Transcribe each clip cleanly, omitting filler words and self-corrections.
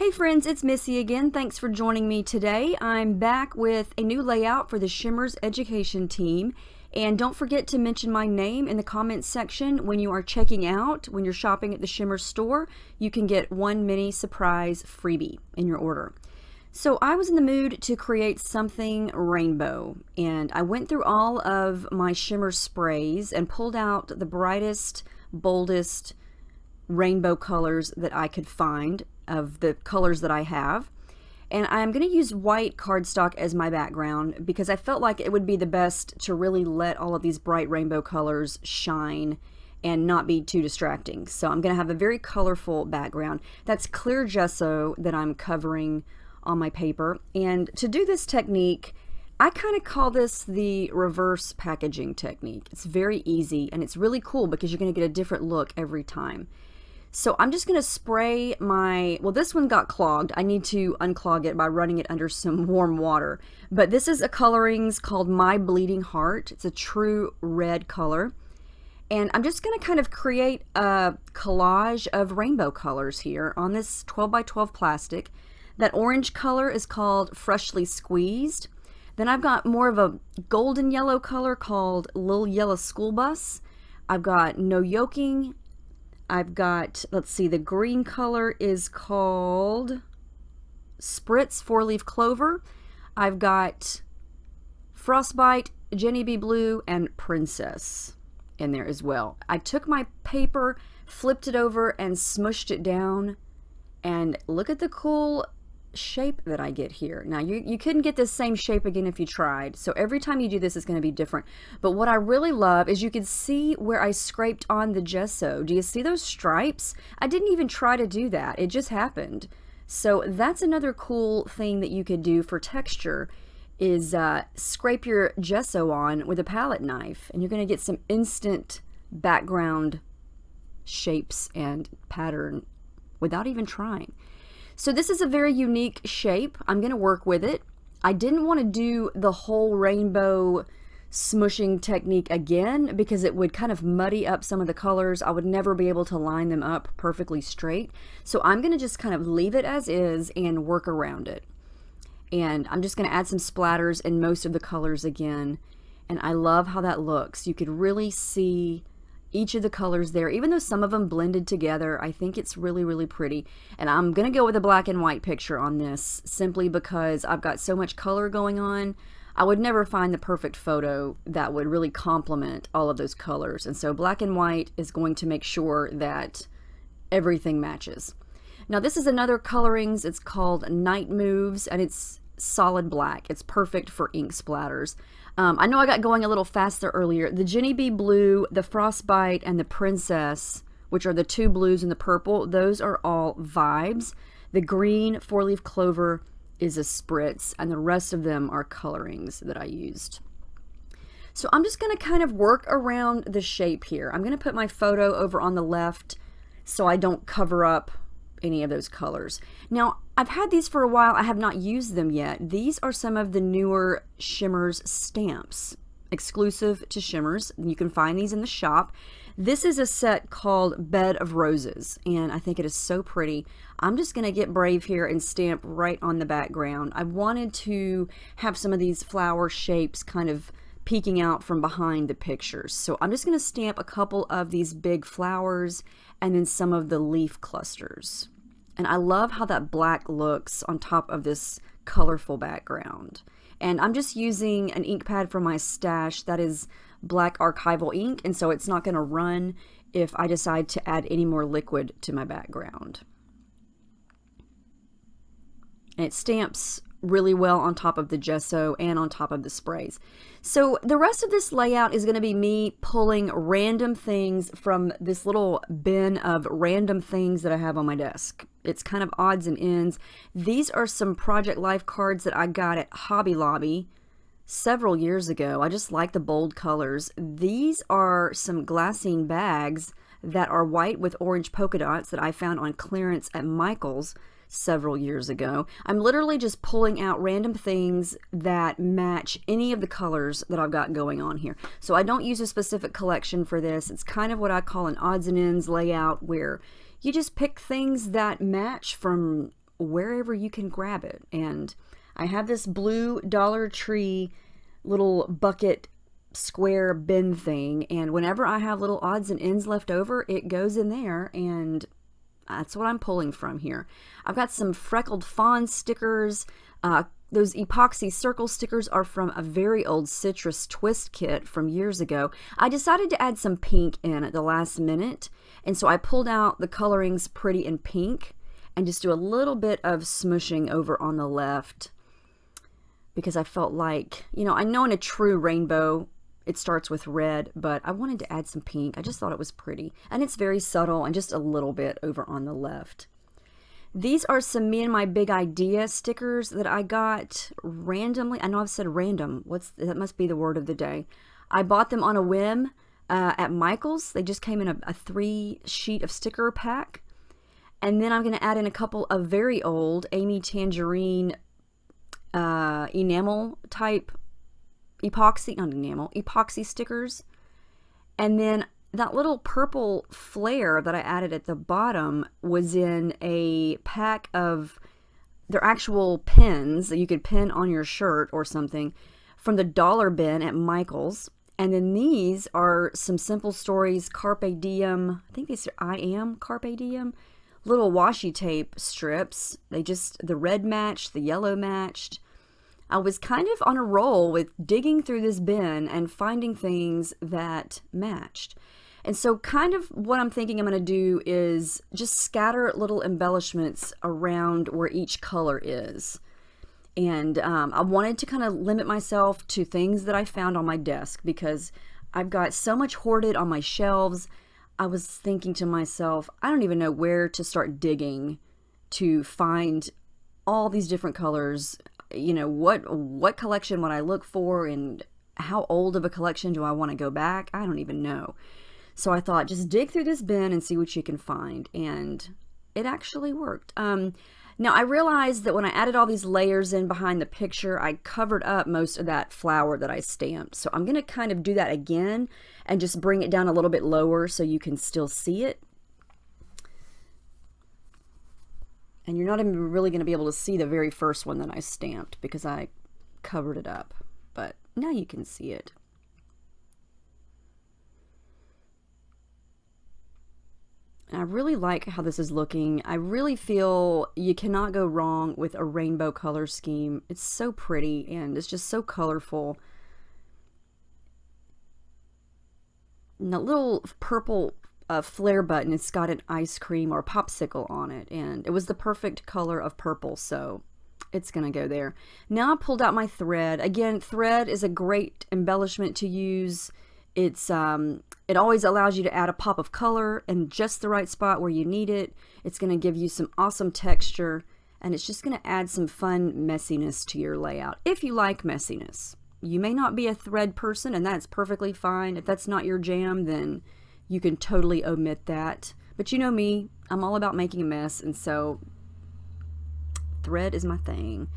Hey friends, it's Missy again. Thanks for joining me today. I'm back with a new layout for the Shimmerz education team. And don't forget to mention my name in the comments section when you are checking out. When you're shopping at the Shimmerz store, you can get one mini surprise freebie in your order. So I was in the mood to create something rainbow, and I went through all of my Shimmerz sprays and pulled out the brightest, boldest rainbow colors that I could find of the colors that I have. And I'm going to use white cardstock as my background because I felt like it would be the best to really let all of these bright rainbow colors shine and not be too distracting. So I'm going to have a very colorful background. That's clear gesso that I'm covering on my paper. And to do this technique, I kind of call this the reverse packaging technique. It's very easy and it's really cool because you're going to get a different look every time. So I'm just going to spray my, well, this one got clogged. I need to unclog it by running it under some warm water. But this is a Coloringz called My Bleeding Heart. It's a true red color. And I'm just going to kind of create a collage of rainbow colors here on this 12 by 12 plastic. That orange color is called Freshly Squeezed. Then I've got more of a golden yellow color called Lil Yellow School Bus. I've got No Yoking. I've got, let's see, the green color is called Spritz, 4-leaf clover. I've got Frostbite, Jeni B Bleu, and Princess in there as well. I took my paper, flipped it over, and smushed it down. And look at the cool shape that I get here. Now you couldn't get this same shape again if you tried, so every time you do this it's going to be different. But what I really love is you can see where I scraped on the gesso. Do you see those stripes? I didn't even try to do that, it just happened. So that's another cool thing that you could do for texture is scrape your gesso on with a palette knife and you're going to get some instant background shapes and pattern without even trying. So this is a very unique shape. I'm going to work with it. I didn't want to do the whole rainbow smushing technique again because it would kind of muddy up some of the colors. I would never be able to line them up perfectly straight. So I'm going to just kind of leave it as is and work around it. And I'm just going to add some splatters in most of the colors again. And I love how that looks. You could really see each of the colors there, even though some of them blended together. I think it's really, really pretty. And I'm going to go with a black and white picture on this simply because I've got so much color going on. I would never find the perfect photo that would really complement all of those colors. And so black and white is going to make sure that everything matches. Now this is another Coloringz. It's called Night Moves and it's solid black. It's perfect for ink splatters. I know I got going a little faster earlier. The Jeni B Bleu, the Frostbite, and the Princess, which are the two blues and the purple, those are all Vibez. The green 4-leaf clover is a Spritz, and the rest of them are Coloringz that I used. So I'm just going to kind of work around the shape here. I'm going to put my photo over on the left so I don't cover up any of those colors. Now, I've had these for a while. I have not used them yet. These are some of the newer Shimmerz stamps, exclusive to Shimmerz. You can find these in the shop. This is a set called Bed of Roses, and I think it is so pretty. I'm just going to get brave here and stamp right on the background. I wanted to have some of these flower shapes kind of peeking out from behind the pictures. So I'm just going to stamp a couple of these big flowers and then some of the leaf clusters. And I love how that black looks on top of this colorful background. And I'm just using an ink pad from my stash that is black archival ink, and so it's not going to run if I decide to add any more liquid to my background. And it stamps really well on top of the gesso and on top of the sprays. So the rest of this layout is going to be me pulling random things from this little bin of random things that I have on my desk. It's kind of odds and ends. These are some Project Life cards that I got at Hobby Lobby several years ago. I just like the bold colors. These are some glassine bags that are white with orange polka dots that I found on clearance at Michael's several years ago. I'm literally just pulling out random things that match any of the colors that I've got going on here. So I don't use a specific collection for this. It's kind of what I call an odds and ends layout, where you just pick things that match from wherever you can grab it. And I have this blue Dollar Tree little bucket square bin thing, and whenever I have little odds and ends left over, it goes in there, and that's what I'm pulling from here. I've got some freckled fawn stickers. Those epoxy circle stickers are from a very old citrus twist kit from years ago. I decided to add some pink in at the last minute, and so I pulled out the Coloringz Pretty in Pink and just do a little bit of smushing over on the left, because I felt like, you know, I know in a true rainbow it starts with red, but I wanted to add some pink. I just thought it was pretty, and it's very subtle, and just a little bit over on the left. These are some Me and My Big Idea stickers that I got randomly. I know I've said random. That must be the word of the day. I bought them on a whim at Michael's. They just came in a 3-sheet of sticker pack. And then I'm going to add in a couple of very old Amy Tangerine enamel type epoxy stickers. And then that little purple flare that I added at the bottom was in a pack of their actual pins that you could pin on your shirt or something from the dollar bin at Michael's. And then these are some Simple Stories Carpe Diem, I think these are I Am Carpe Diem, little washi tape strips. The red matched, the yellow matched. I was kind of on a roll with digging through this bin and finding things that matched. And so kind of what I'm thinking I'm going to do is just scatter little embellishments around where each color is. And I wanted to kind of limit myself to things that I found on my desk, because I've got so much hoarded on my shelves. I was thinking to myself, I don't even know where to start digging to find all these different colors. You know, what collection would I look for, and how old of a collection do I want to go back? I don't even know. So I thought, just dig through this bin and see what you can find, and it actually worked. Now I realized that when I added all these layers in behind the picture, I covered up most of that flower that I stamped. So I'm going to kind of do that again and just bring it down a little bit lower so you can still see it. And you're not even really going to be able to see the very first one that I stamped because I covered it up. But now you can see it. And I really like how this is looking. I really feel you cannot go wrong with a rainbow color scheme. It's so pretty and it's just so colorful. And that little purple flare button, it's got an ice cream or popsicle on it, and it was the perfect color of purple, so it's gonna go there. Now I pulled out my thread. Again, thread is a great embellishment to use. It always allows you to add a pop of color in just the right spot where you need it. It's gonna give you some awesome texture, and it's just gonna add some fun messiness to your layout if you like messiness. You may not be a thread person, and that's perfectly fine. If that's not your jam, then you can totally omit that. But you know me, I'm all about making a mess, and so thread is my thing.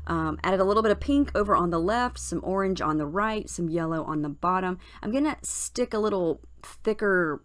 Added a little bit of pink over on the left, some orange on the right, some yellow on the bottom. I'm gonna stick a little thicker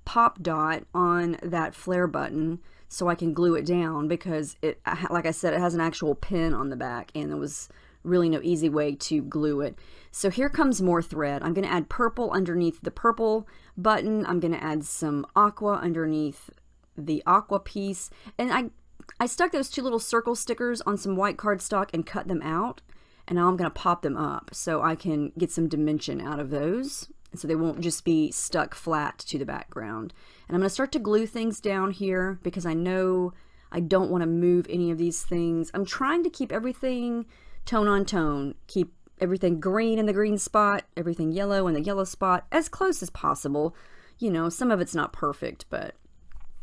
pop dot on that flare button so I can glue it down, because it, like I said, it has an actual pin on the back, and there was really no easy way to glue it. So here comes more thread. I'm going to add purple underneath the purple button. I'm going to add some aqua underneath the aqua piece. And I stuck those two little circle stickers on some white cardstock and cut them out. And now I'm going to pop them up so I can get some dimension out of those, so they won't just be stuck flat to the background. And I'm going to start to glue things down here because I know I don't want to move any of these things. I'm trying to keep everything tone on tone, keep everything green in the green spot, everything yellow in the yellow spot, as close as possible. You know, some of it's not perfect, but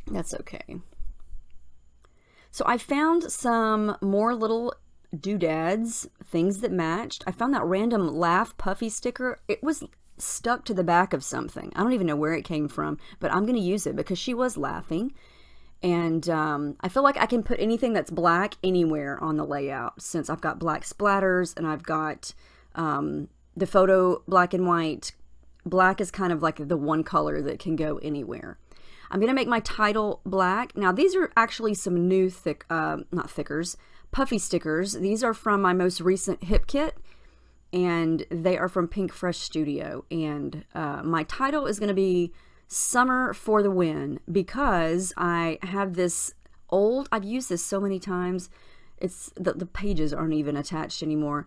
that's okay. So I found some more little doodads, things that matched. I found that random laugh puffy sticker. It was stuck to the back of something. I don't even know where it came from, but I'm going to use it because she was laughing. And I feel like I can put anything that's black anywhere on the layout, since I've got black splatters and I've got the photo black and white. Black is kind of like the one color that can go anywhere. I'm going to make my title black. Now these are actually some new puffy stickers. These are from my most recent hip kit, and they are from Pink Fresh Studio. And my title is going to be Summer for the Win, because I have this old, I've used this so many times, it's the pages aren't even attached anymore.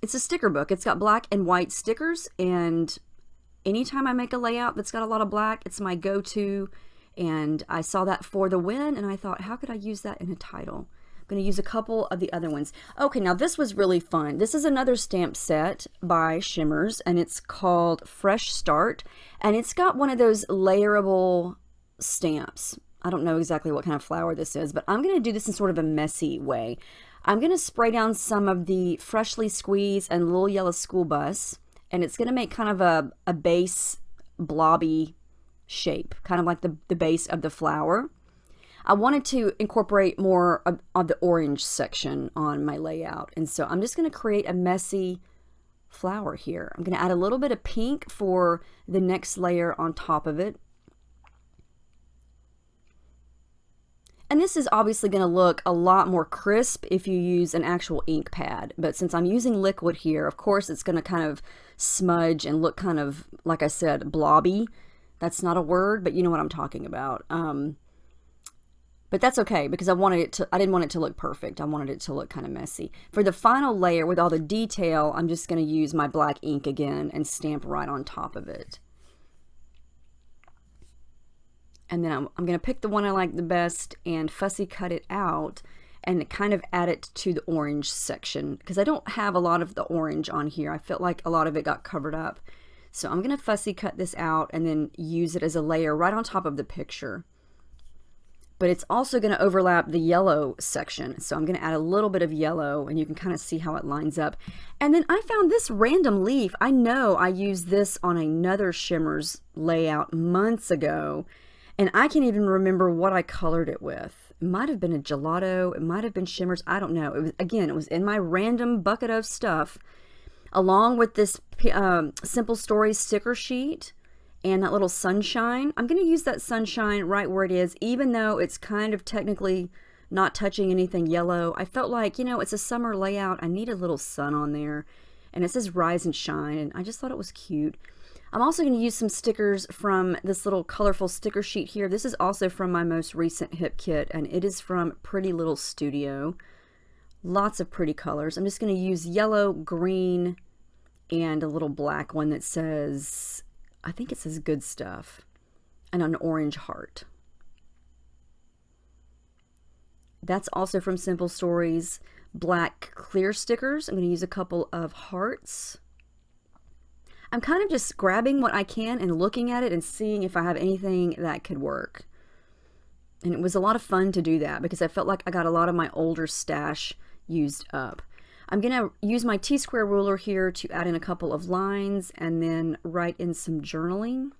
It's a sticker book. It's got black and white stickers, and anytime I make a layout that's got a lot of black, it's my go-to. And I saw that For the Win, and I thought, how could I use that in a title? I'm going to use a couple of the other ones. Okay, now this was really fun. This is another stamp set by Shimmerz, and it's called Fresh Start, and it's got one of those layerable stamps. I don't know exactly what kind of flower this is, but I'm going to do this in sort of a messy way. I'm going to spray down some of the Freshly Squeezed and Lil Yellow School Bus, and it's going to make kind of a base blobby shape, kind of like the base of the flower. I wanted to incorporate more of the orange section on my layout, and so I'm just going to create a messy flower here. I'm going to add a little bit of pink for the next layer on top of it. And this is obviously going to look a lot more crisp if you use an actual ink pad. But since I'm using liquid here, of course it's going to kind of smudge and look kind of, like I said, blobby. That's not a word, but you know what I'm talking about. But that's okay, because I didn't want it to look perfect. I wanted it to look kind of messy. For the final layer with all the detail, I'm just going to use my black ink again and stamp right on top of it. And then I'm going to pick the one I like the best and fussy cut it out and kind of add it to the orange section, because I don't have a lot of the orange on here. I felt like a lot of it got covered up. So I'm going to fussy cut this out and then use it as a layer right on top of the picture. But it's also going to overlap the yellow section. So I'm going to add a little bit of yellow, and you can kind of see how it lines up. And then I found this random leaf. I know I used this on another Shimmerz layout months ago, and I can't even remember what I colored it with. It might have been a gelato. It might have been Shimmerz. I don't know. It was in my random bucket of stuff, along with this Simple Stories sticker sheet and that little sunshine. I'm going to use that sunshine right where it is, even though it's kind of technically not touching anything yellow. I felt like, you know, it's a summer layout. I need a little sun on there. And it says Rise and Shine, and I just thought it was cute. I'm also going to use some stickers from this little colorful sticker sheet here. This is also from my most recent hip kit, and it is from Pretty Little Studio. Lots of pretty colors. I'm just going to use yellow, green, and a little black one that says, I think it says Good Stuff, and an orange heart. That's also from Simple Stories. Black clear stickers. I'm going to use a couple of hearts. I'm kind of just grabbing what I can and looking at it and seeing if I have anything that could work. And it was a lot of fun to do that, because I felt like I got a lot of my older stash used up. I'm going to use my T-square ruler here to add in a couple of lines and then write in some journaling.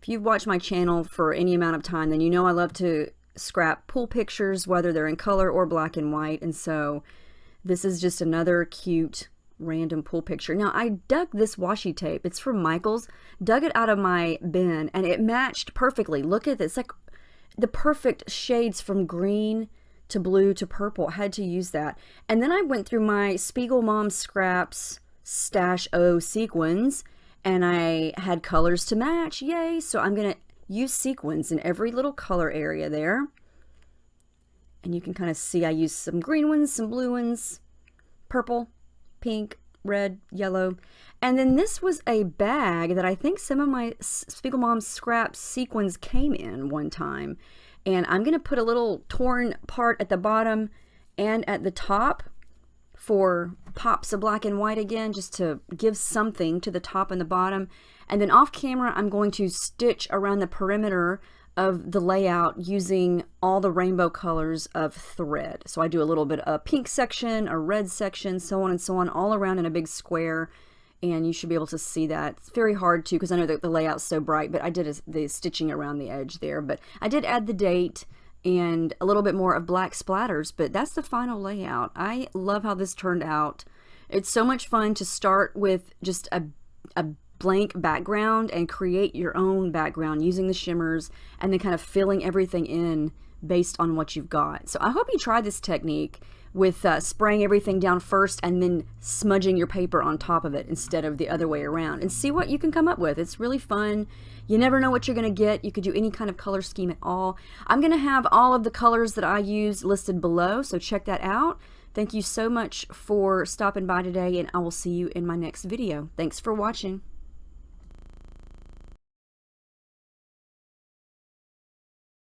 If you've watched my channel for any amount of time, then you know I love to scrap pool pictures, whether they're in color or black and white. And so this is just another cute random pool picture. Now I dug this washi tape. It's from Michael's. Dug it out of my bin, and it matched perfectly. Look at this, like the perfect shades from green to blue to purple. I had to use that. And then I went through my Spiegel Mom Scraps Stash O sequins, and I had colors to match. Yay! So I'm gonna use sequins in every little color area there. And you can kind of see I used some green ones, some blue ones, purple, pink, red, yellow. And then this was a bag that I think some of my Spiegel Mom Scraps sequins came in one time. And I'm going to put a little torn part at the bottom and at the top for pops of black and white again, just to give something to the top and the bottom. And then off camera, I'm going to stitch around the perimeter of the layout using all the rainbow colors of thread. So I do a little bit of a pink section, a red section, so on and so on, all around in a big square, and you should be able to see that. It's very hard to, because I know that the layout's so bright, but I did the stitching around the edge there. But I did add the date and a little bit more of black splatters, but that's the final layout. I love how this turned out. It's so much fun to start with just a blank background and create your own background using the shimmers and then kind of filling everything in based on what you've got. So I hope you try this technique with spraying everything down first and then smudging your paper on top of it instead of the other way around, and see what you can come up with. It's really fun. You never know what you're going to get. You could do any kind of color scheme at all. I'm going to have all of the colors that I use listed below, so check that out. Thank you so much for stopping by today, and I will see you in my next video. Thanks for watching.